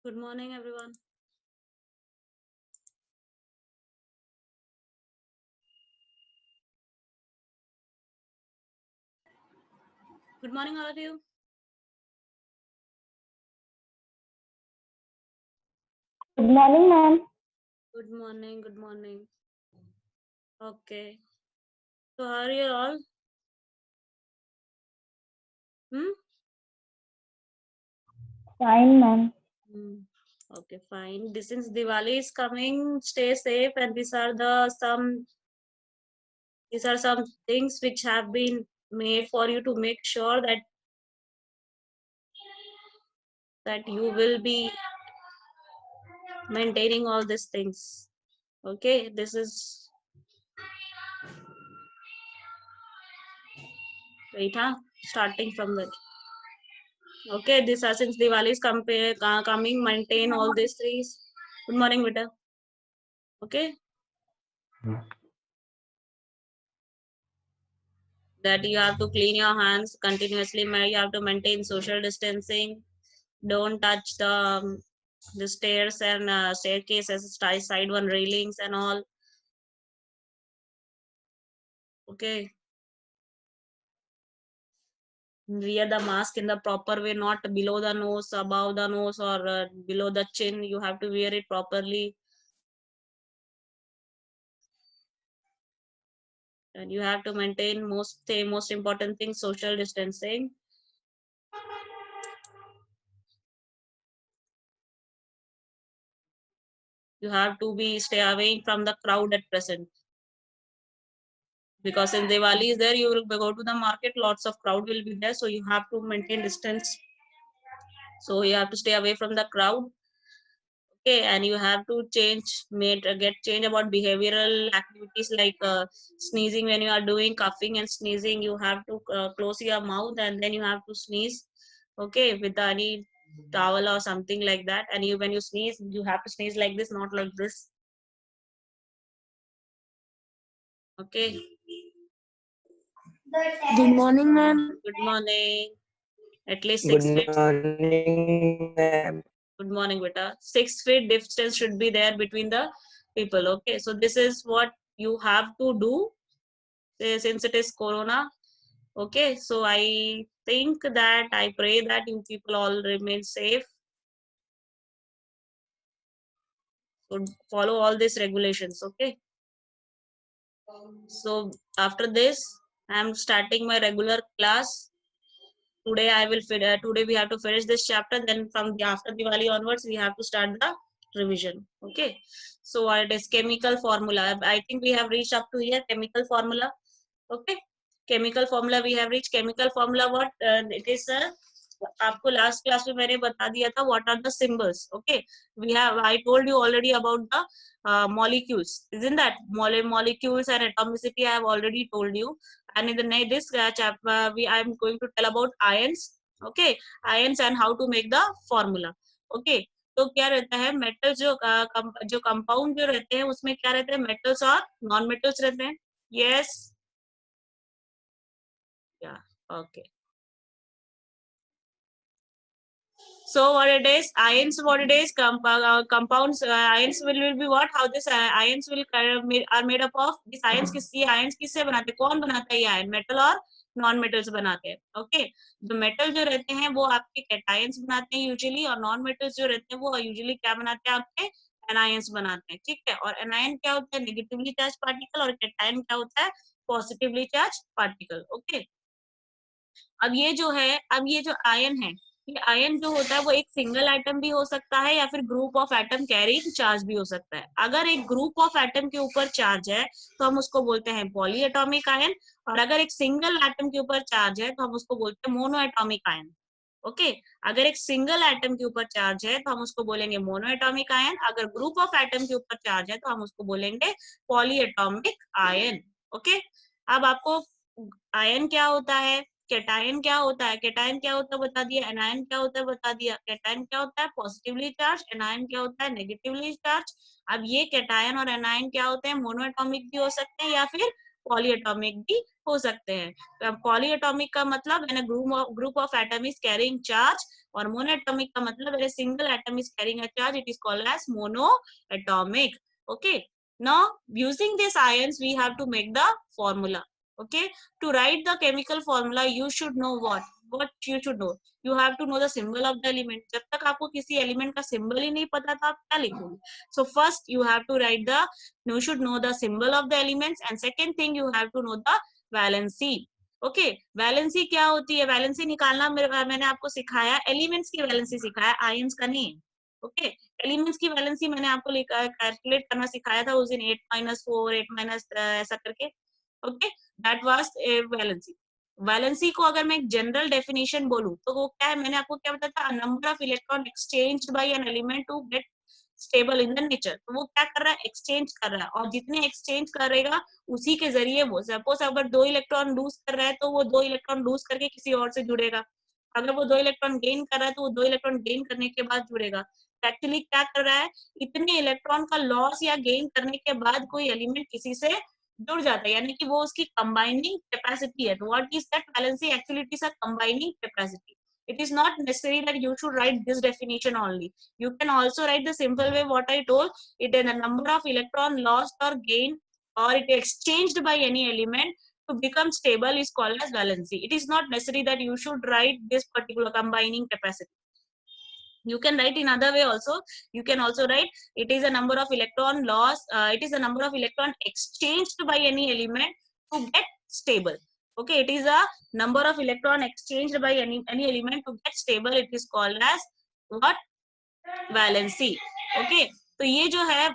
Good morning, everyone. Good morning, all of you. Good morning, ma'am. Good morning. Good morning. Okay. So, how are you all? Fine, ma'am. Okay, fine. Since Diwali is coming, stay safe. And these are some things which have been made for you to make sure that you will be maintaining all these things. Okay, this is starting from that. Okay, this are since Diwali is coming, maintain all these things. Good morning, beta. Okay, that you have to clean your hands continuously. You have to maintain social distancing. Don't touch the stairs and staircases, side one railings and all. Okay, wear the mask in the proper way, not below the nose, above the nose, or below the chin. You have to wear it properly. And you have to maintain most important thing, social distancing. You have to stay away from the crowd at present, because in Diwali is there, you will go to the market, lots of crowd will be there, so you have to maintain distance. So you have to stay away from the crowd. Okay, and you have to get change about behavioral activities like sneezing when you are doing coughing and sneezing. You have to close your mouth and then you have to sneeze. Okay, with any towel or something like that. And when you sneeze, you have to sneeze like this, not like this. Okay. Good morning, ma'am. Good morning. At least Good 6 feet. morning, ma'am. Good morning, beta. 6 feet distance should be there between the people. Okay, so this is what you have to do since it is Corona. Okay, so I think that I pray that you people all remain safe. So follow all these regulations. Okay. So after this, I am starting my regular class. Today today we have to finish this chapter. Then from after Diwali onwards, we have to start the revision. Okay. So it is chemical formula. I think we have reached up to here. Chemical formula. Okay. Chemical formula we have reached. Chemical formula what it is. आपको last class में मैंने बता दिया था what are the symbols. Okay, I told you already about the molecules, isn't that? Molecules and atomicity I have already told you. And in this chapter I am going to tell about ions. Okay, ions and how to make the formula. Okay, तो क्या रहता है, metals जो compound जो रहते हैं उसमें क्या रहते हैं, मेटल्स और नॉन मेटल्स रहते हैं. यस, या, okay. So what it is, ions, what it is, compounds, ions will be what, how this ions will are made up of. These ions किससे बनाते हैं, कौन बनाता है ये आयन, मेटल और नॉन मेटल्स बनाते हैं. ओके, जो मेटल जो रहते हैं वो आपके कैटायंस बनाते हैं यूजुअली, और नॉन मेटल्स जो रहते हैं वो यूजुअली क्या बनाते हैं, आपके एनायंस बनाते हैं. ठीक है, और एनायन क्या होता है, नेगेटिवली चार्ज पार्टिकल, और कैटायन क्या होता है, पॉजिटिवली चार्ज पार्टिकल. ओके, अब ये जो आयन है, ये आयन जो होता है वो एक सिंगल एटम भी हो सकता है या फिर group of atom carrying charge भी हो सकता है. अगर एक ग्रुप ऑफ एटम के ऊपर चार्ज है तो हम उसको बोलते हैं पॉली एटॉमिक आयन, और अगर एक सिंगल एटम के ऊपर चार्ज है तो हम उसको बोलते हैं मोनो एटॉमिक आयन. ओके, अगर एक सिंगल एटम के ऊपर चार्ज है तो हम उसको बोलेंगे मोनो एटॉमिक आयन, अगर ग्रुप ऑफ एटम के ऊपर चार्ज है तो हम उसको बोलेंगे पॉली एटॉमिक आयन. ओके, अब आपको आयन क्या होता है, कैटायन क्या होता है, कैटायन क्या होता है बता दिया, एनायन क्या होता है बता दिया. कैटायन क्या होता है, पॉजिटिवली चार्ज, एनायन क्या होता है, नेगेटिवली चार्ज. अब ये कैटायन और एनायन क्या होते हैं, मोनोएटॉमिक भी हो सकते हैं या फिर पॉलीएटॉमिक भी हो सकते हैं। पॉलीएटॉमिक का मतलब group of atom is carrying charge, और मोनोएटॉमिक का मतलब single atom is carrying a charge, it is called as monoatomic. Okay, now using this ions we have to make the formula. Okay, to write the chemical formula you should know what you should know, you have to know the symbol of the element. जब तक आपको किसी element का symbol ही नहीं पता तो आप क्या लिखोगे? So first you have to write the, you should know the symbol of the elements, and second thing you have to know the valency. Okay, valency क्या होती है? वैलेंसी निकालना मैंने आपको सिखाया, एलिमेंट्स की वैलेंसी सिखाया, आयंस का नहीं। ओके, एलिमेंट्स की वैलेंसी मैंने आपको कैलकुलेट करना सिखाया था उस दिन, 8-4 8- ऐसा करके। Okay, that was valency. Valency को अगर मैं एक जनरल डेफिनेशन बोलूं तो वो क्या है? मैंने आपको क्या बताया था? Number of electron exchange by an element to get stable in the nature. तो वो क्या कर रहा है? एक्सचेंज कर रहा है, और जितने एक्सचेंज करेगा उसी के जरिए वो, सपोज अगर 2 इलेक्ट्रॉन लूज कर रहा है तो वो 2 इलेक्ट्रॉन लूज करके किसी और से जुड़ेगा, अगर वो 2 इलेक्ट्रॉन गेन कर रहा है तो वो 2 इलेक्ट्रॉन गेन करने के बाद जुड़ेगा। एक्चुअली क्या कर रहा है? इतने इलेक्ट्रॉन का लॉस या गेन करने के बाद कोई एलिमेंट किसी से जुड़ जाता है, यानी कि वो उसकी कंबाइनिंग कैपेसिटी है। तो what is that? Valency actually it is a combining capacity. It is not necessary that you should write this definition only. You can also write the simple way what I told. It is the number of electron lost or gained or it exchanged by any element to become stable is called as valency. It is not necessary that you should write this particular combining capacity. You can write in other way also. You can also write it is a number of electron loss, it is a number of electron exchanged by any element to get stable. Okay, it is a number of electron exchanged by any element to get stable, it is called as what? Valency. Okay, तो ये जो है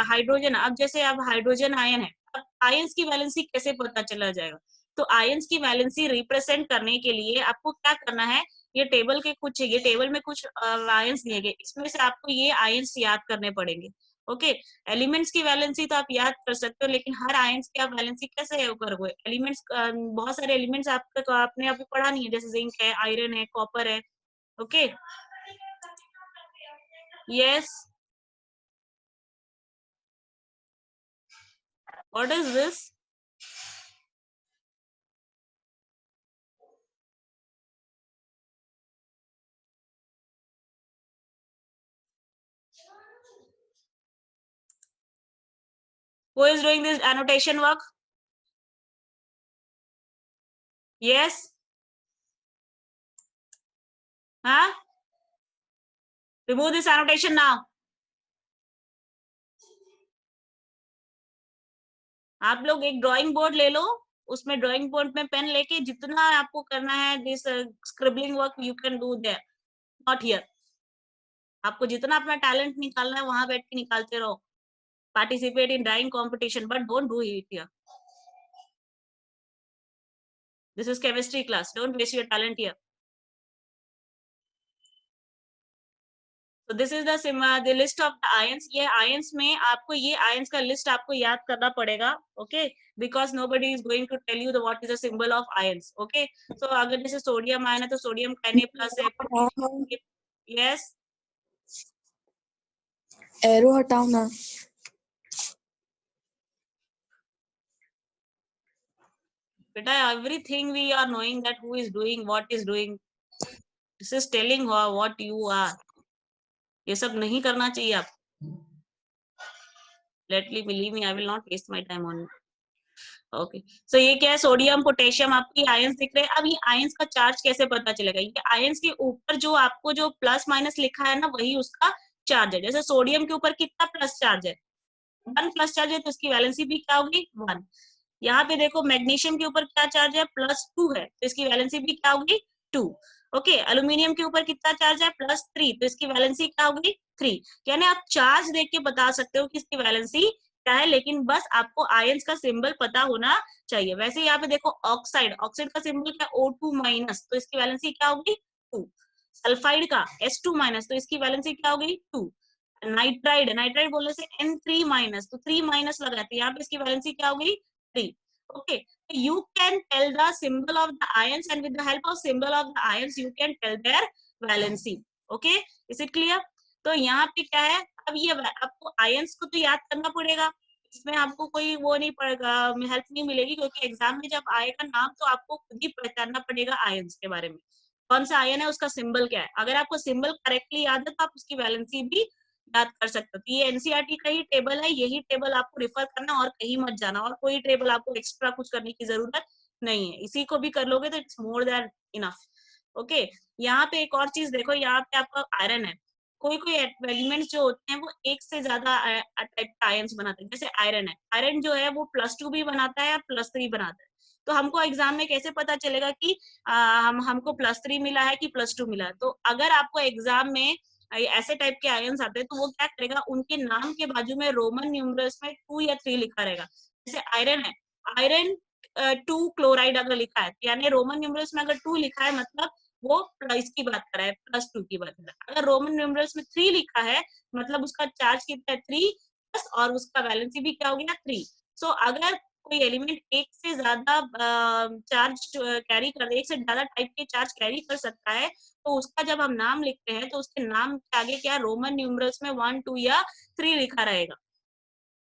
hydrogen, अब जैसे अब hydrogen ion है, अब ions की वैलेंसी कैसे पता चला जाएगा? तो आयंस की वैलेंसी रिप्रेजेंट करने के लिए आपको क्या करना है? ये टेबल के कुछ, ये टेबल में कुछ आयंस दिए गए, इसमें से आपको ये आयंस याद करने पड़ेंगे। ओके, एलिमेंट्स की वैलेंसी तो आप याद कर सकते हो, लेकिन हर आयंस की आप वैलेंसी कैसे करोगे? एलिमेंट्स, बहुत सारे एलिमेंट्स आपने अभी पढ़ा नहीं है, जैसे जिंक है, आयरन है, कॉपर है। Okay, yes, what is this? Who is doing this annotation work? Yes? Huh? Remove this annotation now. आप लोग एक ड्राइंग बोर्ड ले लो, उसमें ड्राइंग बोर्ड में पेन लेके जितना आपको करना है this scribbling work you can do their, not here. आपको जितना अपना टैलेंट निकालना है वहां बैठ के निकालते रहो। Participate in drawing competition but don't do it here. This is chemistry class, don't waste your talent here. So this is the list of the ions. ये ions में आपको ये ions का list आपको याद करना पड़ेगा, okay? Because nobody is going to tell you the what is the symbol of ions, okay? So अगर जैसे सोडियम आयन है तो सोडियम Na+ है, yes? एरो हटाओ ना। बेटा everything we are knowing that who is doing what is doing. This is telling what you are. ये सब नहीं करना चाहिए आप. Believe me, I will not waste my time on it. Okay, so ये क्या है? सोडियम, पोटेशियम आपकी आयंस दिख रहे हैं। अब ये आयंस का चार्ज कैसे पता चलेगा? ये आयंस के ऊपर जो आपको जो प्लस माइनस लिखा है ना, वही उसका चार्ज है। जैसे सोडियम के ऊपर कितना प्लस चार्ज है? 1 प्लस चार्ज है, तो इसकी वैलेंसी भी क्या होगी? 1। यहाँ पे देखो मैग्नीशियम के ऊपर क्या चार्ज है? +2 है, तो इसकी वैलेंसी भी क्या होगी? 2। ओके, एल्यूमिनियम के ऊपर कितना चार्ज है? +3, तो इसकी वैलेंसी क्या होगी? 3। यानी आप चार्ज देख के बता सकते हो कि इसकी वैलेंसी क्या है, लेकिन बस आपको आयंस का सिंबल पता होना चाहिए। वैसे यहाँ पे देखो ऑक्साइड, ऑक्साइड का सिंबल क्या? O2-, तो इसकी वैलेंसी क्या होगी? 2। सल्फाइड का S2-, तो इसकी वैलेंसी क्या होगी? 2। नाइट्राइड, नाइट्राइड बोलने से N3-, तो 3- लगाते हैं, यहाँ पे इसकी वैलेंसी क्या होगी? 3। Okay, you can tell the symbol of the ions, and with the help of symbol of the ions you can tell their valency. Okay, is it clear? तो यहाँ पे क्या है? अब ये आपको ions को तो याद करना पड़ेगा, इसमें आपको कोई वो नहीं पड़ेगा, हेल्प नहीं मिलेगी, क्योंकि एग्जाम में जब आएगा नाम तो आपको खुद ही पहचानना पड़ेगा आयंस के बारे में, कौन सा आयन है, उसका सिंबल क्या है। अगर आपको सिंबल करेक्टली याद है तो आप उसकी वैलेंसी भी याद कर सकते हो। तो ये एनसीईआरटी का ही टेबल है, यही टेबल आपको रिफर करना और कहीं मत जाना, और कोई टेबल आपको एक्स्ट्रा कुछ करने की जरूरत नहीं है, इसी को भी कर लोगे तो it's more than enough. Okay, यहाँ पे एक और चीज देखो, यहाँ पे आपका आयरन है, कोई कोई एलिमेंट्स जो होते हैं वो एक से ज्यादा टाइप का आयन्स बनाते हैं। जैसे आयरन है, आयरन जो है वो +2 भी बनाता है या +3 बनाता है। तो हमको एग्जाम में कैसे पता चलेगा कि हमको +3 मिला है कि +2 मिला है। तो अगर आपको एग्जाम में ऐसे टाइप के आयन्स आते हैं तो वो क्या करेगा, उनके नाम के बाजू में रोमन न्यूमरल्स में 2 या 3 लिखा रहेगा। जैसे आयरन है, आयरन 2 क्लोराइड अगर लिखा है, यानी रोमन न्यूमरल्स में अगर 2 लिखा है मतलब वो इसकी बात कर रहा है, +2 की बात कर रहा है। अगर रोमन न्यूमरल्स में 3 लिखा है मतलब उसका चार्ज कितना है, 3 प्लस, और उसका वैलेंसी भी क्या हो गया, 3। सो अगर कोई एलिमेंट एक से ज्यादा चार्ज कैरी कर, एक से ज्यादा टाइप के चार्ज कैरी कर सकता है, तो उसका जब हम नाम लिखते हैं तो उसके नाम के आगे क्या रोमन न्यूमरल्स में 1, 2 या 3 लिखा रहेगा।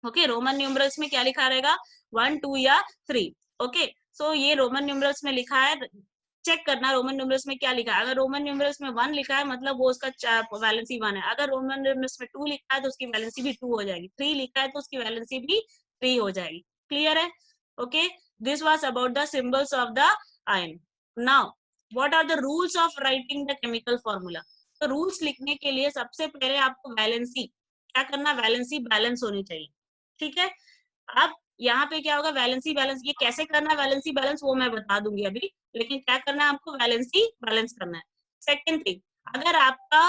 ओके, रोमन न्यूमरल्स में क्या लिखा रहेगा, 1, 2 या 3। ओके, सो ये रोमन न्यूमरल्स में लिखा है, चेक करना रोमन न्यूमरल्स में क्या लिखा है। अगर रोमन न्यूमरल्स में 1 लिखा है मतलब वो उसका वैलेंसी 1 है। अगर रोमन न्यूमरल्स में 2 लिखा है तो उसकी वैलेंसी भी 2 हो जाएगी। 3 लिखा है तो उसकी वैलेंसी भी 3 हो जाएगी। क्लियर है? Okay, this was about the symbols of the ion. Now what are the rules of writing the chemical formula. तो रूल्स लिखने के लिए सबसे पहले आपको वैलेंसी क्या करना, वैलेंसी बैलेंस होनी चाहिए। ठीक है, अब यहाँ पे क्या होगा, वैलेंसी बैलेंस, ये कैसे करना है वैलेंसी बैलेंस वो मैं बता दूंगी अभी, लेकिन क्या करना है आपको, वैलेंसी बैलेंस करना है। सेकंड थिंग, अगर आपका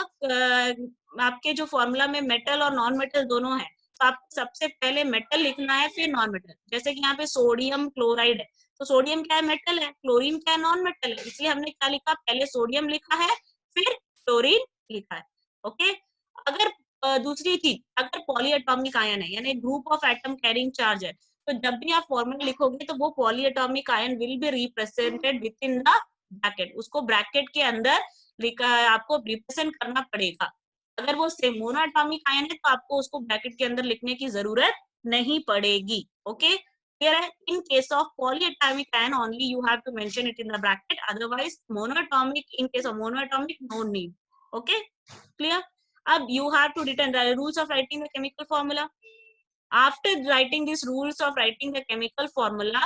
आपके जो फॉर्मूला में मेटल और नॉन मेटल दोनों है तो आपको सबसे पहले मेटल लिखना है फिर नॉन मेटल। जैसे कि यहाँ पे सोडियम क्लोराइड है, तो सोडियम क्या है, मेटल है, क्लोरीन क्या है, नॉन मेटल है, इसलिए हमने क्या लिखा, पहले सोडियम लिखा है फिर क्लोरीन लिखा है। ओके, अगर दूसरी चीज, अगर पॉलीएटॉमिक आयन है यानी group of atom carrying charge है, तो जब भी आप फॉर्मूला लिखोगे तो वो polyatomic ion will be represented with in the bracket, उसको ब्रैकेट के अंदर आपको रिप्रेजेंट करना पड़ेगा। अगर वो सेम मोनोएटॉमिक आयन है तो आपको उसको ब्रैकेट के अंदर लिखने की जरूरत नहीं पड़ेगी। ओके, क्लियर है? In case of polyatomic ion only you have to mention it in the bracket, otherwise monoatomic, in case of monoatomic no need. Okay, clear? अब you have to written the rules of writing the chemical formula. After writing these rules of writing the chemical formula,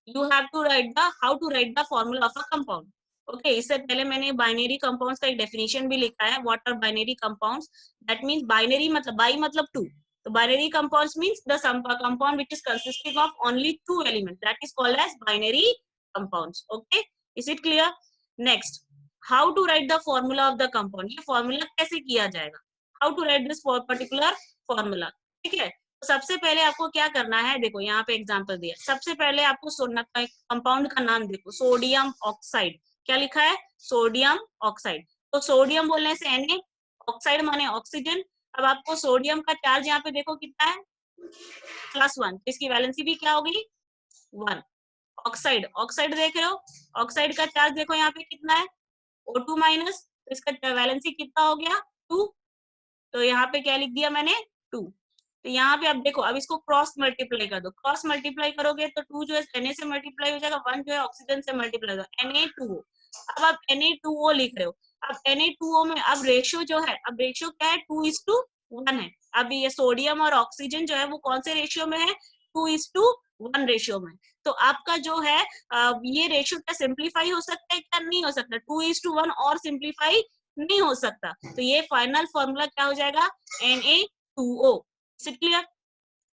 you have to write the how to write the formula of a compound. Okay, इससे पहले मैंने binary compounds का एक definition भी लिखा है। What are binary compounds, that means binary मतलब bi मतलब 2, तो binary compounds means the compound which is consisting of only 2 elements, that is called as binary compounds. Okay, is it clear? Next, how to write the formula of the compound, ये formula कैसे किया जाएगा, how to write this particular formula. ठीक है, तो सबसे पहले आपको क्या करना है, देखो यहाँ पे एग्जांपल दिया, सबसे पहले आपको कंपाउंड का नाम देखो, सोडियम ऑक्साइड, क्या लिखा है, सोडियम ऑक्साइड। तो सोडियम बोलने से Na, ऑक्साइड माने ऑक्सीजन। अब आपको सोडियम का चार्ज यहाँ पे देखो कितना है, +1, इसकी वैलेंसी भी क्या होगी, 1। ऑक्साइड, ऑक्साइड देख रहे हो, ऑक्साइड का चार्ज देखो यहाँ पे कितना है, O2 माइनस, तो इसका वैलेंसी कितना हो गया, 2। तो यहाँ पे क्या लिख दिया मैंने, 2। तो यहाँ पे अब देखो, अब इसको क्रॉस मल्टीप्लाई कर दो, क्रॉस मल्टीप्लाई करोगे तो 2 जो है Na से मल्टीप्लाई हो जाएगा, 1 जो है ऑक्सीजन से मल्टीप्लाई होगा, Na2O। अब आप Na2O लिख रहे हो, अब Na2O में अब रेशियो जो है, अब रेशियो क्या है, 2:1 है। अब ये सोडियम और ऑक्सीजन जो है वो कौन से रेशियो में है, 2:1 रेशियो में। तो आपका जो है ये रेशियो क्या सिंप्लीफाई हो सकता है, क्या नहीं हो सकता, 2:1 और सिंप्लीफाई नहीं हो सकता। तो ये फाइनल फॉर्मूला क्या हो जाएगा, Na2O। Is it clear?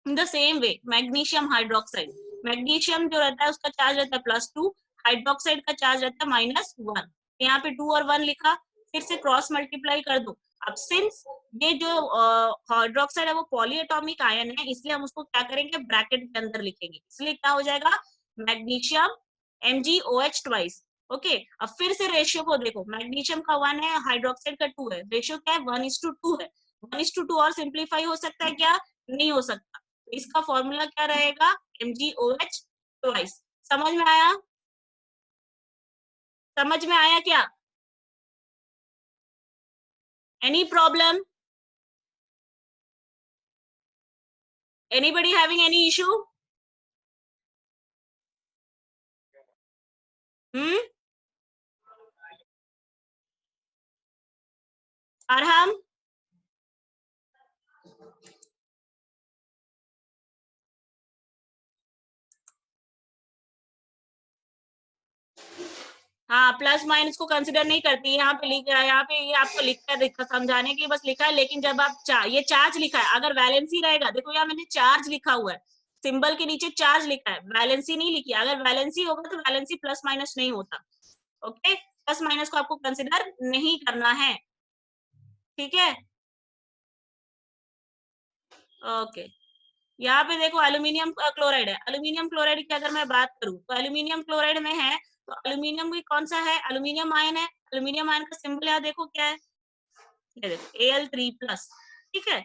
In the same way magnesium hydroxide, magnesium जो रहता है उसका चार्ज रहता है +2, हाइड्रोक्साइड का चार्ज रहता है -1। यहाँ पे 2 और 1 लिखा, फिर से क्रॉस मल्टीप्लाई कर दो। अब सिंस ये जो हाइड्रोक्साइड है वो पॉलीएटॉमिक आयन है, इसलिए हम उसको क्या करेंगे, ब्रैकेट के अंदर लिखेंगे, इसलिए क्या हो जाएगा, मैग्नीशियम MgOH ट्वाइस। ओके, अब फिर से रेशियो को देखो, मैग्नीशियम का 1 है, हाइड्रोक्साइड का 2 है, रेशियो क्या है, 1:2 है। 1:2 और सिंप्लीफाई हो सकता है क्या, नहीं हो सकता। इसका फॉर्मूला क्या रहेगा, MgOH ट्वाइस। समझ में आया, समझ में आया क्या, any problem, Anybody having any issue? Arham? हाँ, प्लस माइनस को कंसिडर नहीं करती। यहाँ पे लिखा है, यहाँ पे ये आपको लिखा है, समझाने के बस लिखा है। लेकिन जब आप ये चार्ज लिखा है, अगर वैलेंसी रहेगा, देखो यहाँ मैंने चार्ज लिखा हुआ है, सिंबल के नीचे चार्ज लिखा है, वैलेंसी नहीं लिखी। अगर वैलेंसी होगा तो वैलेंसी प्लस माइनस नहीं होता। ओके, प्लस माइनस को आपको कंसिडर नहीं करना है, ठीक है। ओके, यहाँ पे देखो एल्यूमिनियम क्लोराइड है। एल्यूमिनियम क्लोराइड की अगर मैं बात करूं तो एल्यूमिनियम क्लोराइड में है, तो एल्यूमिनियम भी कौन सा है, एल्यूमिनियम आयन है। एल्यूमिनियम आयन का सिंबल यहाँ देखो क्या है, ये देखो Al3+, ठीक है।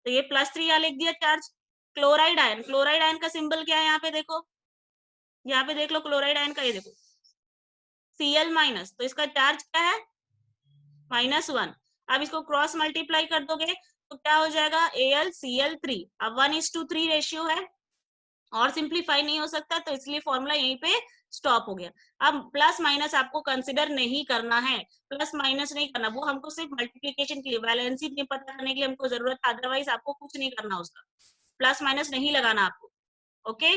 तो ये +3 यहाँ लिख दिया charge. Chloride ion, chloride ion का सिंबल क्या है, यहाँ पे देखो, यहाँ पे देख लो क्लोराइड आयन का, ये देखो Cl-, तो इसका चार्ज क्या है, -1। अब इसको क्रॉस मल्टीप्लाई कर दोगे तो क्या हो जाएगा, AlCl3। अब 1:3 रेशियो है, और सिंप्लीफाई नहीं हो सकता, तो इसलिए फॉर्मूला यहीं पे स्टॉप हो गया। अब प्लस माइनस आपको कंसिडर नहीं करना है, प्लस माइनस नहीं करना, वो हमको सिर्फ मल्टीप्लीकेशन के लिए, वैलेंसी नहीं पता करने के लिए हमको जरूरत है, अदरवाइज आपको कुछ नहीं करना उसका, प्लस माइनस नहीं लगाना आपको। ओके,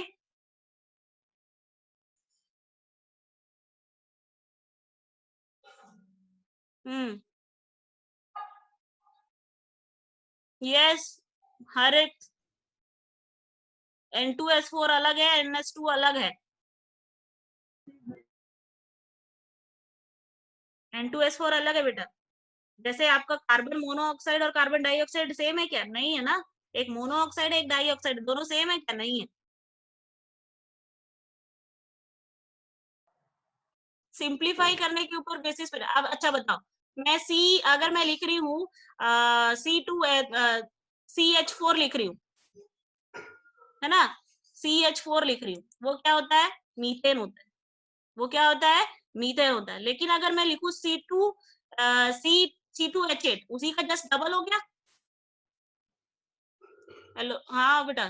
हम्म, यस, हर एक N2S4 अलग है, NS2 अलग है। N2S4 अलग है बेटा। जैसे आपका कार्बन मोनोऑक्साइड और कार्बन डाइऑक्साइड सेम है क्या, नहीं है ना। एक मोनोऑक्साइड है, एक डाइऑक्साइड, दोनों सेम है क्या, नहीं है। सिंप्लीफाई करने के ऊपर बेसिस पे। अब अच्छा बताओ, मैं सी अगर मैं लिख रही हूँ CH4 लिख रही हूँ, है ना, CH4 लिख रही हूँ, वो क्या होता है, मीथेन होता है। वो क्या होता है, मीथेन होता है। लेकिन अगर मैं लिखूं C2H8, उसी का जस्ट डबल हो गया। हेलो, हाँ बेटा,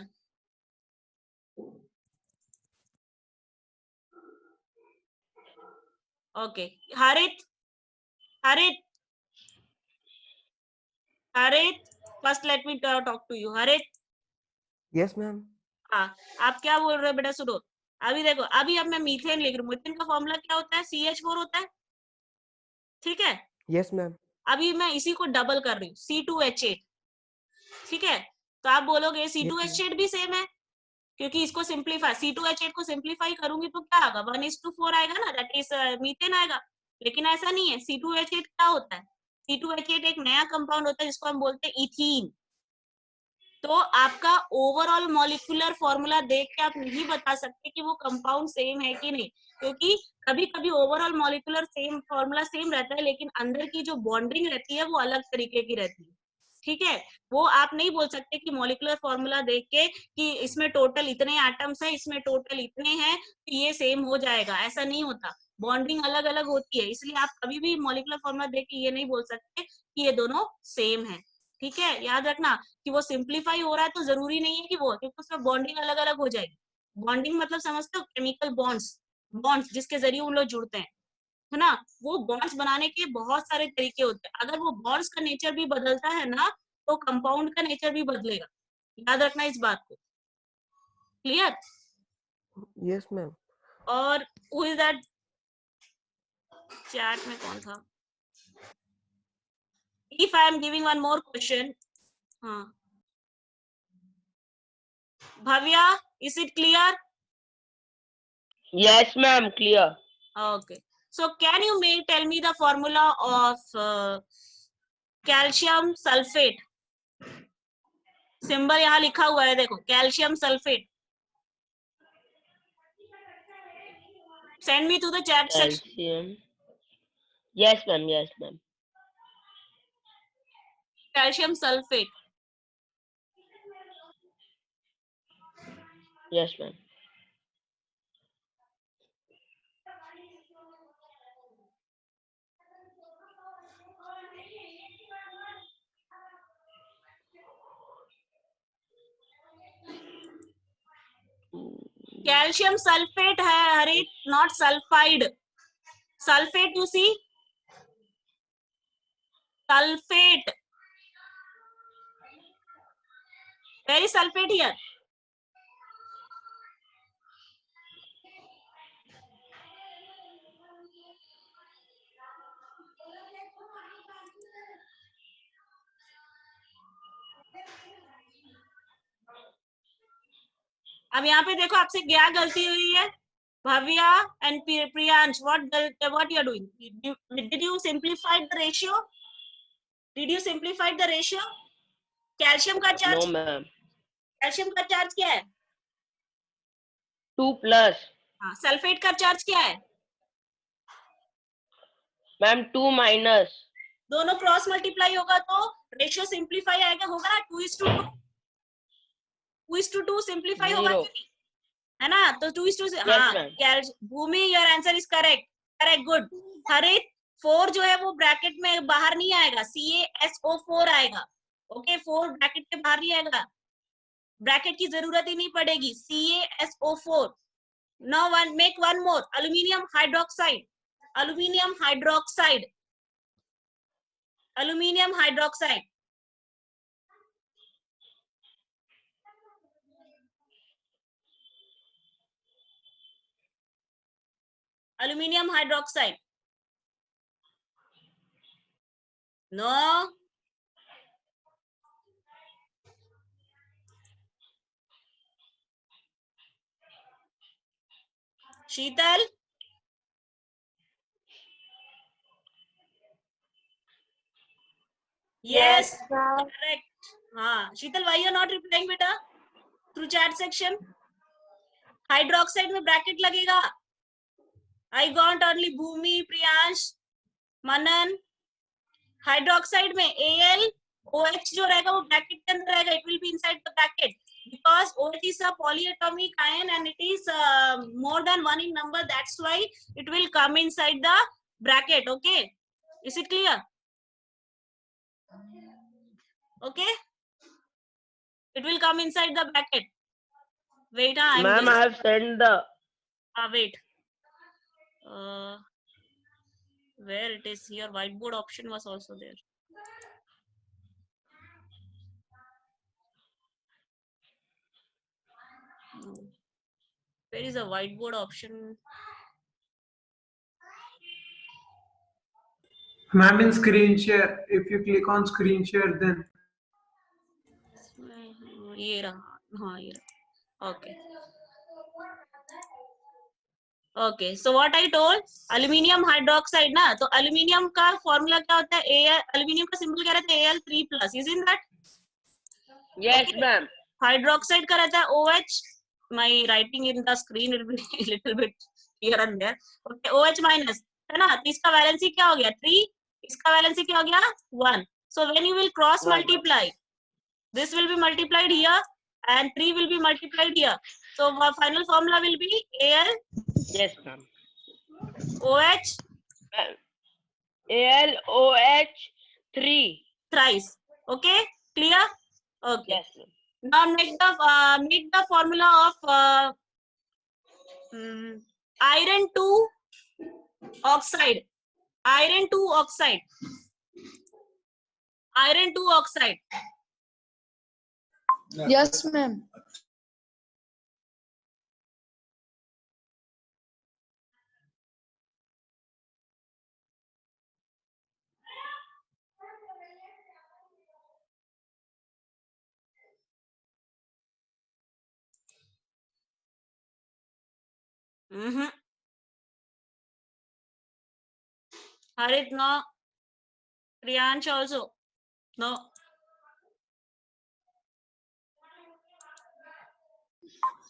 okay. Harit, Harit, Harit, first let me talk to you, Harit. Yes, ma'am. हाँ, आप क्या बोल रहे हो बेटा, सुनो। अभी देखो, अभी अब मैं मीथेन लिख रही हूँ, मीथेन का फॉर्मूला क्या होता है, CH4 होता है, ठीक है। Yes, ma'am. अभी मैं इसी को डबल कर रही हूँ, C2H8, ठीक है। तो आप बोलोगे Yes, ma'am. C2H8 भी सेम है, क्योंकि इसको सिंप्लीफाई, C2H8 को सिंप्लीफाई करूंगी तो क्या आएगा, 1:4 आएगा ना, दैट इज मीथेन आएगा। लेकिन ऐसा नहीं है, C2H8 क्या होता है, C2H8 एक नया कंपाउंड होता है जिसको हम बोलते हैं इथीन। तो आपका ओवरऑल मॉलिक्यूलर फॉर्मूला देख के आप नहीं बता सकते कि वो कंपाउंड सेम है कि नहीं, क्योंकि कभी कभी overall molecular same formula same रहता है, लेकिन अंदर की जो बॉन्डिंग रहती है वो अलग तरीके की रहती है, ठीक है। वो आप नहीं बोल सकते कि मॉलिक्यूलर फॉर्मूला देख के कि इसमें टोटल इतने एटम्स है, इसमें टोटल इतने हैं, तो ये सेम हो जाएगा, ऐसा नहीं होता। बॉन्डिंग अलग अलग होती है, इसलिए आप कभी भी मॉलिक्यूलर फॉर्मूला देख के ये नहीं बोल सकते कि ये दोनों सेम है, ठीक है। याद रखना कि वो सिंप्लीफाई हो रहा है तो जरूरी नहीं है कि वो, क्योंकि उसमें बॉन्डिंग अलग अलग हो जाएगी। बॉन्डिंग मतलब समझते हो, केमिकल बॉन्ड्स, बॉन्ड्स जिसके जरिए उन लोग जुड़ते हैं, है ना। वो बॉन्ड्स बनाने के बहुत सारे तरीके होते हैं, अगर वो बॉन्ड्स का नेचर भी बदलता है ना, तो कंपाउंड का नेचर भी बदलेगा। याद रखना इस बात को, क्लियर। Yes, ma'am. और हु इज दैट, चैट में कौन था, if I am giving one more question, हाँ, Bhavya, is it clear. Yes, ma'am. Clear. Okay. So can you tell me the formula of calcium sulfate? Symbol यहाँ लिखा हुआ है, देखो, calcium sulphate. Send me to the chat section. Calcium. Yes, ma'am. Yes, ma'am. Calcium sulphate, Yes, ma'am. Calcium sulphate है हरित, not sulphide. Sulphate you see, sulfate, where is sulfate here? अब यहाँ पे देखो आपसे क्या गलती हुई है. Bhavya and Priyansh, what you are doing? Did you simplify the ratio? Did you simplify the ratio? Calcium का No, चार्ज, ma'am. कैल्शियम का चार्ज क्या है? 2 plus. हाँ, सल्फेट का चार्ज क्या है? Ma'am, 2 minus. दोनों क्रॉस मल्टीप्लाई होगा तो रेशियो सिंप्लीफाई आएगा, होगा ना. 2:2, 2:2 सिंप्लीफाई होगा 0. कि नहीं? है ना. तो 2:2. Yes, हाँ, ma'am. Bhumi your answer is correct. Correct, good. Harit 4 जो है वो ब्रैकेट में बाहर नहीं आएगा, CaSO4 आएगा. ओके, 4 ब्रैकेट के बाहर नहीं आएगा, ब्रैकेट की जरूरत ही नहीं पड़ेगी. CaSO4. Now make one more. Aluminium hydroxide. Aluminium hydroxide. Aluminium hydroxide. Aluminium hydroxide. No. Sheetal. Yes. Correct. हाँ, Sheetal, why you are not replying बेटा through chat section? हाइड्रोक्साइड में ब्रैकेट लगेगा. I got only Bhumi, Priyansh, Manan. Hydroxide में AlOH जो रहेगा वो bracket के अंदर रहेगा. It will be inside the bracket because OH is a polyatomic ion and it is more than 1 in number. That's why it will come inside the bracket. Okay, is it clear? Okay, it will come inside the bracket. Wait, I'm Ma'am, just I have sent the. wait. Where it is here? Whiteboard option was also there. No. Where is a whiteboard option? Ma'am, in screen share, if you click on screen share, then ये रहा. हाँ, ये रहा. Okay. Okay, so what I told, aluminium hydroxide ना, तो aluminium का formula क्या होता है? Al, aluminium का symbol क्या रहता है? Al3+. Isn't that? Yes, Okay. ma'am. Hydroxide का रहता है OH. My writing in the screen will be a little bit here and there. Okay, OH minus है ना. तो इसका वैलेंसी क्या हो गया? 3. इसका वैलेंसी क्या हो गया? 1. So when you will cross multiply, this will be multiplied here and 3 will be multiplied here. So our final formula will be Al Yes, ma'am. OH AlOH 3. thrice. Okay, clear? Okay. Yes, ma'am. Now make the formula of iron 2 oxide. Iron 2 oxide. Iron 2 oxide. Yes, ma'am. Harit, no. Priyansh also. No.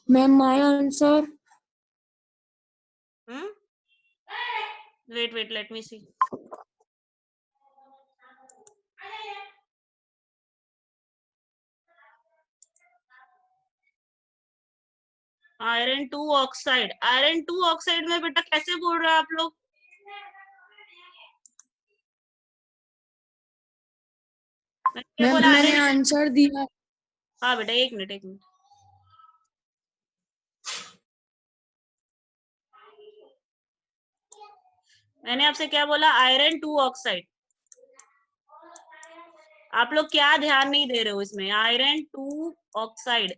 Ma'am, my answer. Wait, let me see. Iron 2 oxide. Iron 2 oxide में बेटा कैसे बोल रहे हैं आप लोग? Ma'am मैंने answer दिया. हाँ बेटा, एक मिनट. मैंने आपसे क्या बोला? Iron 2 oxide. आप लोग क्या ध्यान नहीं दे रहे हो इसमें? Iron 2 oxide.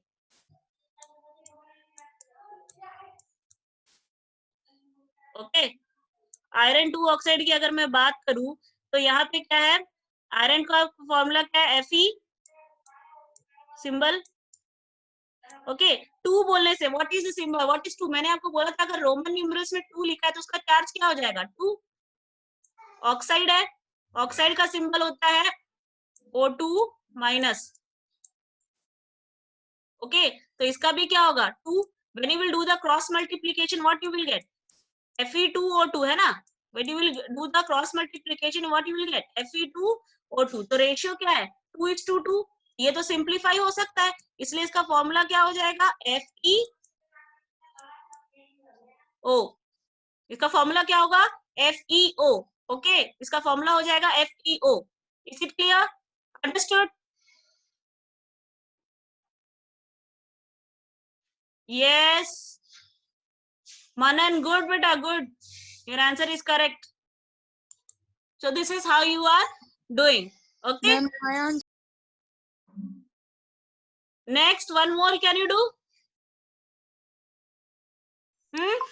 Okay, iron 2 oxide की अगर मैं बात करूं तो यहाँ पे क्या है? आयरन का फॉर्मूला क्या है? Fe symbol. ओके, 2 बोलने से what is the symbol? What is 2? मैंने आपको बोला था अगर रोमन न्यूमरल्स में 2 लिखा है तो उसका चार्ज क्या हो जाएगा? 2। ऑक्साइड है, ऑक्साइड का सिंबल होता है O2 माइनस। ओके, तो इसका भी क्या होगा? 2। When you will do the cross multiplication what you will get? Fe2O2 है ना? When you will do the cross multiplication what you will get? Fe2O2। तो रेशियो क्या है? 2:2। ये तो सिंप्लीफाई हो सकता है, इसलिए इसका फॉर्मूला क्या हो जाएगा? FeO। इसका फॉर्मूला क्या होगा? FeO। ओके, इसका फॉर्मूला हो जाएगा FeO। Is it clear? Understood? Yes, Manan, good beta, good. Your answer is correct. So this is how you are doing. Okay. Ma'am, my answer. Next, one more. Can you do?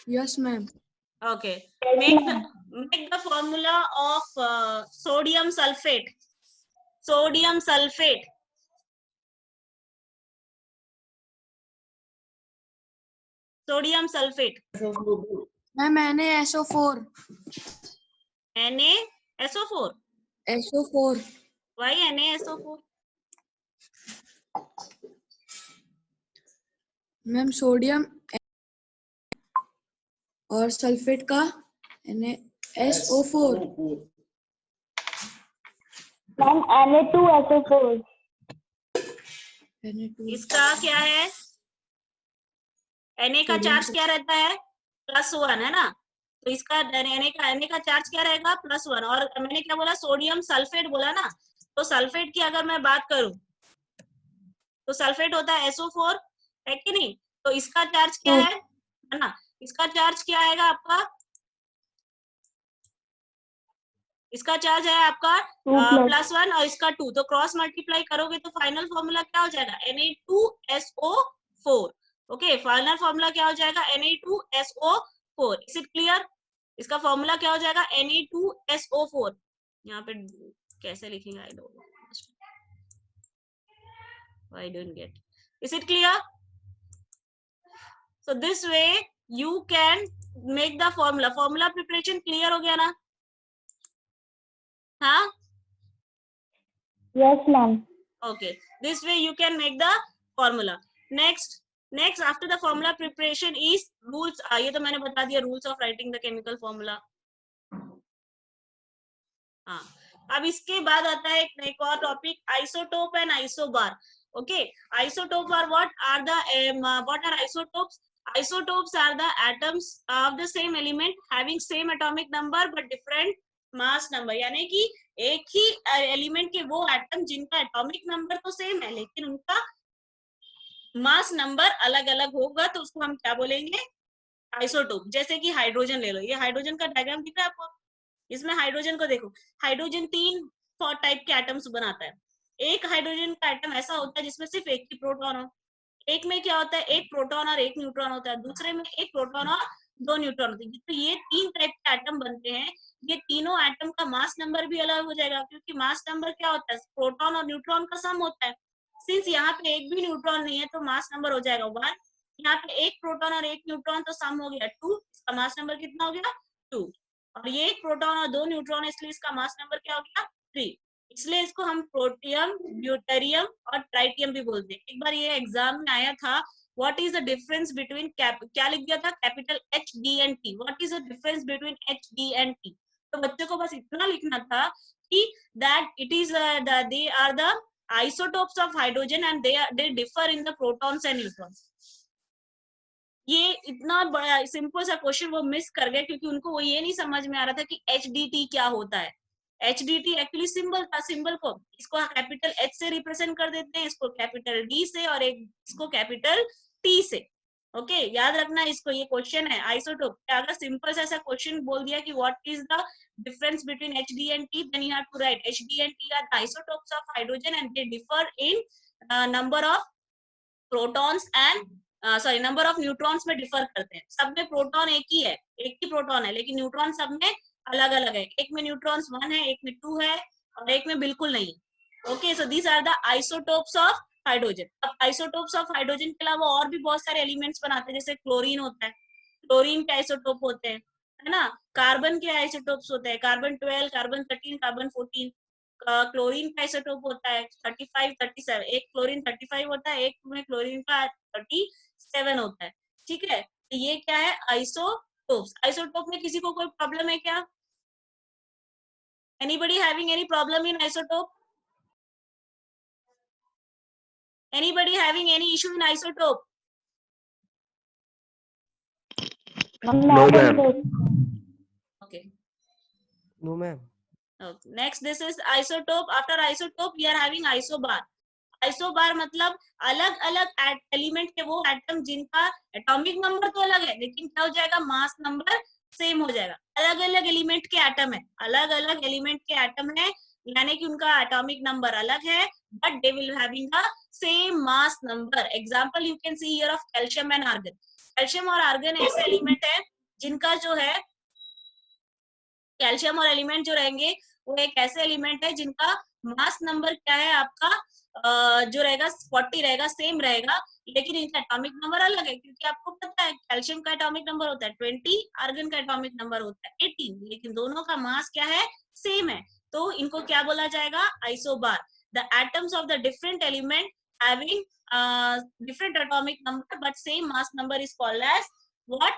Yes, ma'am. Okay. Make the formula of sodium sulfate. Sodium sulfate. Sodium sulfate. Ma'am, NaSO4. NaSO4. SO4. Why NaSO4? Ma'am sodium और sulphate का NaSO4। Ma'am Na2SO4। इसका क्या है? Na का charge क्या रहता है? +1 है ना? तो इसका Na का चार्ज क्या रहेगा? +1। और मैंने क्या बोला? सोडियम सल्फेट बोला ना? तो सल्फेट की अगर मैं बात करूं तो सल्फेट होता है SO4, है कि नहीं? तो इसका चार्ज क्या है ना? इसका चार्ज क्या आएगा आपका? इसका चार्ज है आपका +1 और इसका 2। तो क्रॉस मल्टीप्लाई करोगे तो फाइनल फॉर्मूला क्या हो जाएगा? Na2SO4। ओके, फाइनल फॉर्मूला क्या हो जाएगा? Na2SO4। Is it clear? इसका फॉर्मूला क्या हो जाएगा? Na2SO4। यहाँ पे कैसे लिखेंगे? I don't know, I don't get. Is it clear? So this way you can make the formula. Formula preparation clear हो गया ना? हाँ, Yes, ma'am. okay, this way you can make the formula. Next after the formula preparation is rules. ये तो मैंने बता दिया, rules of writing the chemical formula. हाँ, अब इसके बाद आता है एक और topic, isotope and isobar. Okay, isotope are what are isotopes? Isotopes are the atoms of the same element having same atomic number but different mass number. यानी कि एक ही एलिमेंट के वो एटम जिनका एटॉमिक नंबर तो सेम है लेकिन उनका मास नंबर अलग अलग होगा, तो उसको हम क्या बोलेंगे? आइसोटोप. जैसे कि हाइड्रोजन ले लो, ये हाइड्रोजन का डायग्राम दिख रहा है आपको? इसमें हाइड्रोजन को देखो, हाइड्रोजन 3 टाइप के एटम्स बनाता है. एक हाइड्रोजन का एटम ऐसा होता है जिसमें सिर्फ एक ही प्रोटॉन हो. एक में क्या होता है? एक प्रोटॉन और एक न्यूट्रॉन होता है. दूसरे में एक प्रोटॉन और 2 न्यूट्रॉन होते हैं. तो ये 3 टाइप के एटम बनते हैं. ये तीनों एटम का मास नंबर भी अलग हो जाएगा, क्योंकि मास नंबर क्या होता है? प्रोटॉन और न्यूट्रॉन का सम होता है. सिंस यहाँ पे एक भी न्यूट्रॉन नहीं है तो मास नंबर हो जाएगा 1. यहाँ पे एक प्रोटॉन और एक न्यूट्रॉन तो सम हो गया 2. इसका मास नंबर कितना हो गया? 2. और ये एक प्रोटॉन और 2 न्यूट्रॉन है, इसलिए इसका मास नंबर क्या हो गया? 3. इसलिए इसको हम प्रोटियम, ड्यूटेरियम और ट्राइटियम भी बोलते हैं. एक बार ये एग्जाम में आया था, what is the difference between क्या लिख दिया था? Capital H, D and T. What is the difference between H, D and T? तो बच्चों को बस इतना लिखना था कि that it is they are the isotopes of hydrogen and they differ in the protons and neutrons. ये इतना बड़ा सिंपल सा क्वेश्चन वो मिस कर गए क्योंकि उनको वो ये नहीं समझ में आ रहा था कि HDT क्या होता है. HDT एक्चुअली सिंबल था. सिंबल को इसको कैपिटल H से रिप्रेजेंट कर देते हैं, इसको कैपिटल D से और एक इसको कैपिटल T से. ओके याद रखना इसको, ये क्वेश्चन है आइसोटोप। अगर सिंपल से ऐसा क्वेश्चन बोल दिया कि what is the difference between HD and T, then you have to write HD and T are the isotopes of hydrogen and they differ in number of protons and sorry number of neutrons में differ करते हैं। सब में proton एक ही है, एक ही proton है, लेकिन न्यूट्रॉन सब में अलग अलग है। एक में न्यूट्रॉन्स 1 है, एक में 2 है और एक में बिल्कुल नहीं। Okay, so these are the isotopes of hydrogen. अब आइसोटोप्स ऑफ हाइड्रोजन के अलावा और भी बहुत सारे एलिमेंट्स बनाते हैं, जैसे क्लोरीन होता है, क्लोरीन के आइसोटोप होते हैं, है ना। कार्बन के आइसोटोप्स होते हैं, कार्बन 12, कार्बन 13, कार्बन 14। क्लोरीन का आइसोटोप होता है 35, 37। एक क्लोरीन 35 होता है, एक में क्लोरीन का 37 होता है। ठीक है, तो ये क्या है, आइसोटोप्स। आइसोटोप में किसी को कोई प्रॉब्लम है क्या? Anybody having any problem in isotope? Anybody having any issue in isotope? No, ma'am. Okay. No, ma'am. Okay. Next, this is isotope. After isotope, we are having isobar. Isobar मतलब अलग अलग element के वो atom जिनका atomic number तो अलग है, लेकिन क्या हो जाएगा, मास नंबर सेम हो जाएगा। अलग अलग एलिमेंट के एटम है, अलग अलग एलिमेंट के एटम है, यानी कि उनका एटॉमिक नंबर अलग है, but they will having the same mass number. Example you can see here of calcium and argon. Calcium और आर्गन ऐसे एलिमेंट है जिनका जो है, कैल्शियम और एलिमेंट जो रहेंगे वो एक ऐसे एलिमेंट है जिनका मास नंबर क्या है आपका, जो रहेगा 40 रहेगा, सेम रहेगा, लेकिन इनका एटॉमिक नंबर अलग है। क्योंकि आपको पता है कैल्शियम का एटॉमिक नंबर होता है 20, आर्गन का एटॉमिक नंबर होता है 18, लेकिन दोनों का मास क्या है, सेम है। तो इनको क्या बोला जाएगा, isobar. The atoms of the different element having different atomic number but same mass number is called as what,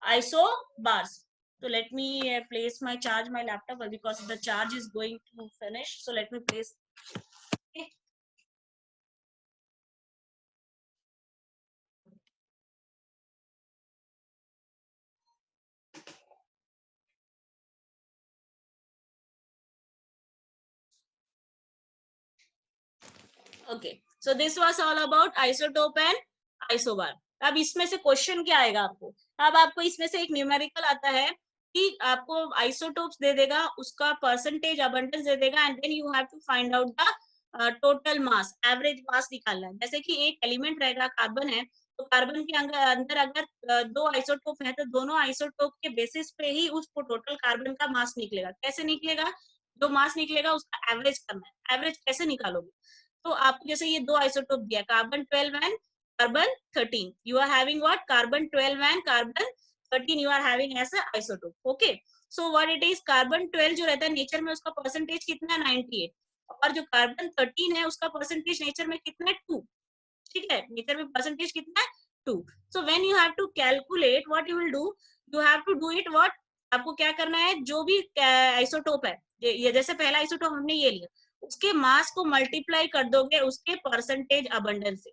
isobars. So let me place my charge my laptop because the charge is going to finish. So let me place. Okay. Okay. So this was all about isotope and isobar. अब इसमें से question क्या आएगा आपको, अब आपको इसमें से एक न्यूमेरिकल आता है कि आपको आइसोटोप्स दे देगा, उसका परसेंटेज अबंडेंस दे देगा, and then you have to find out the total mass, average mass निकालना है। जैसे कि एक एलिमेंट रहेगा, कार्बन है, तो कार्बन के अंदर अगर दो आइसोटोप है, तो दोनों आइसोटोप के बेसिस पे ही उसको टोटल कार्बन का मास निकलेगा। कैसे निकलेगा, जो मास निकलेगा उसका एवरेज करना है। एवरेज कैसे निकालोगे, तो आपको जैसे ये दो आइसोटोप दिया, carbon 12 and carbon 13, you are having what, carbon 12 and carbon 13 you are having as a isotope. Okay, so what it is, carbon 12 जो रहता है नेचर में उसका परसेंटेज कितना है, 98, और जो कार्बन 13 है उसका परसेंटेज नेचर में कितना है, 2। ठीक है, नेचर में परसेंटेज कितना है, 2। So when you have to calculate what you will do, you have to do it what, आपको क्या करना है, जो भी आइसोटोप है, ये जैसे पहला आइसोटोप हमने ये लिया, उसके मास को मल्टीप्लाई कर दोगे उसके परसेंटेज अबंडेंस से।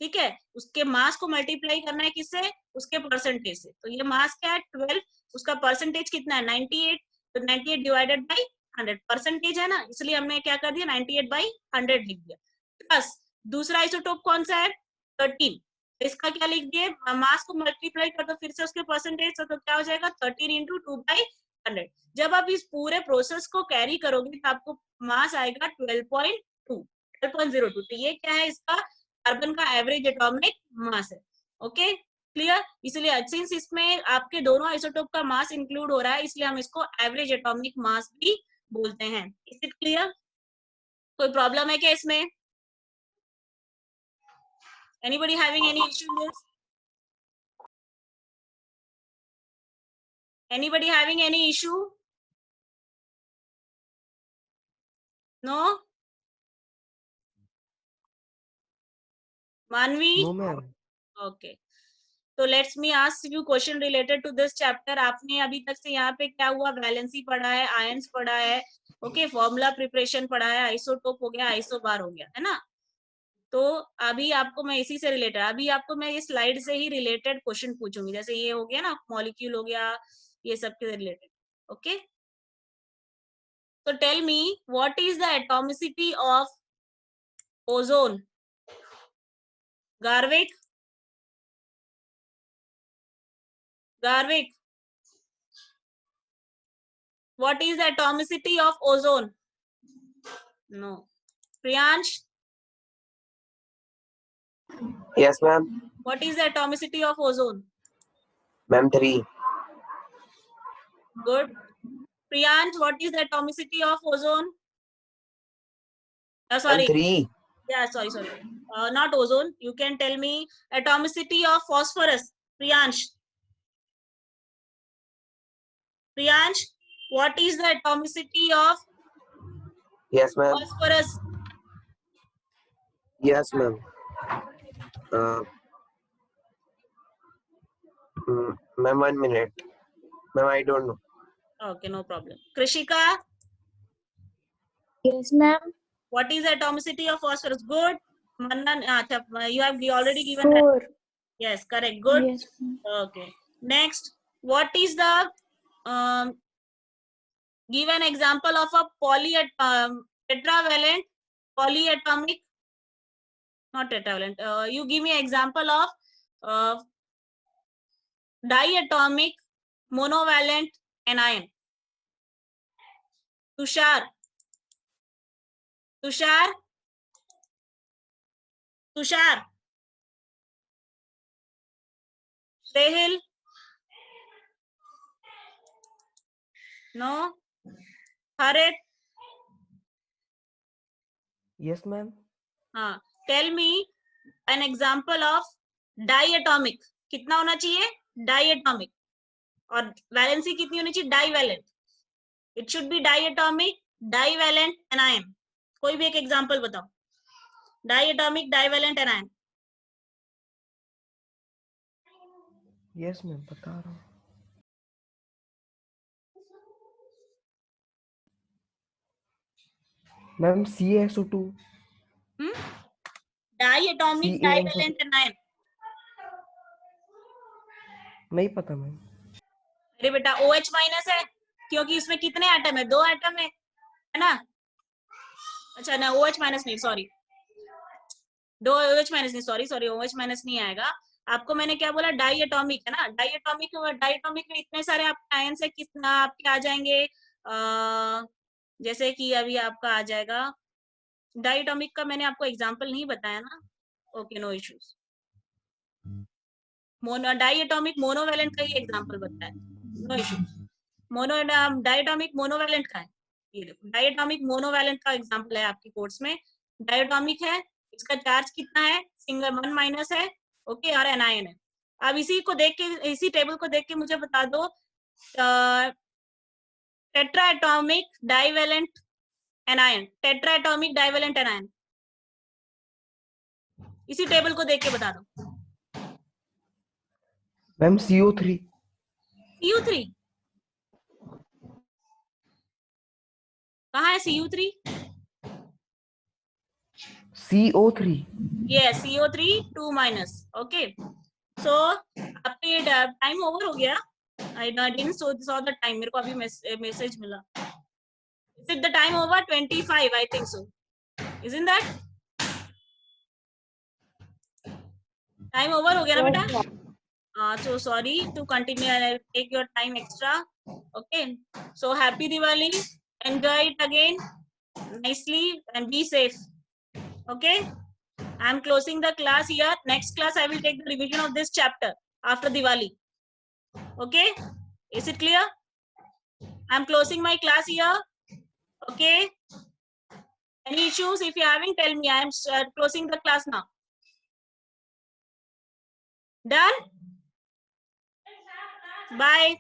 ठीक है, उसके मास को मल्टीप्लाई करना है किससे, उसके परसेंटेज से। तो ये मास क्या है 12, उसका परसेंटेज कितना है 98, तो 98 डिवाइडेड बाई 100 परसेंटेज है ना, इसलिए हमने क्या कर दिया 98 बाई 100 लिख दिया। प्लस दूसरा आइसोटोप कौन सा है 13, इसका क्या लिख दिए, मास को मल्टीप्लाई कर दो फिर से उसके परसेंटेज से, तो क्या हो जाएगा 13 इंटू 2/100। जब आप इस पूरे प्रोसेस को कैरी करोगे तो आपको मास आएगा 12.02। तो ये क्या है, इसका कार्बन का एवरेज एटॉमिक मास है। ओके क्लियर, इसलिए सिंस इसमें आपके दोनों आइसोटोप का मास इंक्लूड हो रहा है, इसलिए हम इसको एवरेज एटॉमिक मास भी बोलते हैं। इज इट क्लियर, कोई प्रॉब्लम है क्या इसमें, anybody having any issue in this, anybody having any issue, no, Manvi, No, ma'am. okay, तो let's me ask you question related to this chapter. आपने अभी तक से यहाँ पे क्या हुआ, वैलेंसी पढ़ा है, आयंस पढ़ा है, ओके, फॉर्मूला प्रिपरेशन पढ़ा है, आइसोटोप हो गया, आइसोबार हो गया, है ना। तो अभी आपको मैं इसी से रिलेटेड, अभी आपको मैं ये स्लाइड से ही रिलेटेड क्वेश्चन पूछूंगी, जैसे ये हो गया ना, मॉलिक्यूल हो गया, ये सब के रिलेटेड। ओके, तो tell me what is the atomicity of ozone, Garvik, Garvik, what is the atomicity of ozone? No. Priyansh, Yes, ma'am. what is the atomicity of ozone? Ma'am, 3. Good. Priyansh, what is the atomicity of ozone? Ma'am, Sorry. 3. Yeah, sorry. Not ozone. You can tell me atomicity of phosphorus. Priyansh. Priyansh, what is the atomicity of Yes, ma'am. phosphorus? Yes, ma'am. Ma'am, 1 minute. Ma'am, I don't know. Okay, no problem. Krishika, Yes, ma'am. what is the atomicity of phosphorus? Good. Mannan, you have already given that. 4. Yes, correct. Good. Yes, ma'am. Okay. Next, what is the give an example of a tetravalent polyatomic, not tetravalent. You give me example of diatomic monovalent anion. Tushar. Tushar. Tushar. Sehil. No. Harit. Yes, ma'am. हाँ. Tell me an example of diatomic. कितना होना चाहिए? Diatomic. और valency कितनी होनी चाहिए? Divalent. It should be diatomic divalent anion. कोई भी एक एग्जांपल बताओ. Diatomic divalent anion. Yes, ma'am. बता रहा हूँ. Ma'am, CaSO2. Diatomic CaSO2. Divalent anion. नहीं पता, मैम. अरे बेटा OH माइनस है क्योंकि इसमें कितने एटम है? 2 एटम है ना? अच्छा ना, OH माइनस नहीं, सॉरी. 2 OH माइनस नहीं, सॉरी OH माइनस नहीं आएगा. आपको मैंने क्या बोला? डाइएटॉमिक है ना. डाइएटॉमिक में इतने सारे आपके आयंस है. कितना आपके आ जाएंगे? जैसे कि अभी आपका आ जाएगा. डाइएटॉमिक का मैंने आपको एग्जांपल नहीं बताया ना. Okay, no issues. Diatomic monovalent का ही एग्जांपल बताया. No issues. डाइएटॉमिक मोनोवैलेंट का है. ये देखो, डाइएटॉमिक मोनोवैलेंट का एग्जांपल है आपके कोर्स में. डाइएटॉमिक है, इसका चार्ज कितना है? सिंगल 1 माइनस है. ओके, और एनायन है. अब इसी को देख के, इसी टेबल को देख के मुझे बता दो टेट्राएटॉमिक डाइवैलेंट एनायन. टेट्राएटॉमिक डाइवैलेंट एनायन इसी टेबल को देख के बता दो. Ma'am, CO3. CU3 कहाँ है? CU3 CO3. yes, CO3 2 minus. Okay, सो आपके टाइम ओवर हो गया. I didn't saw the time. मेरे को अभी मैसेज मिला. Is it the time over? 25, I think so. Isn't that? Time over हो गया ना बेटा? So sorry to continue. I'll take your time extra. Okay. So happy Diwali. Enjoy it again nicely and be safe. Okay. I'm closing the class here. Next class I will take the revision of this chapter after Diwali. Okay. Is it clear? I'm closing my class here. Okay. Any issues? If you're having, tell me. I am closing the class now. Done? Bye.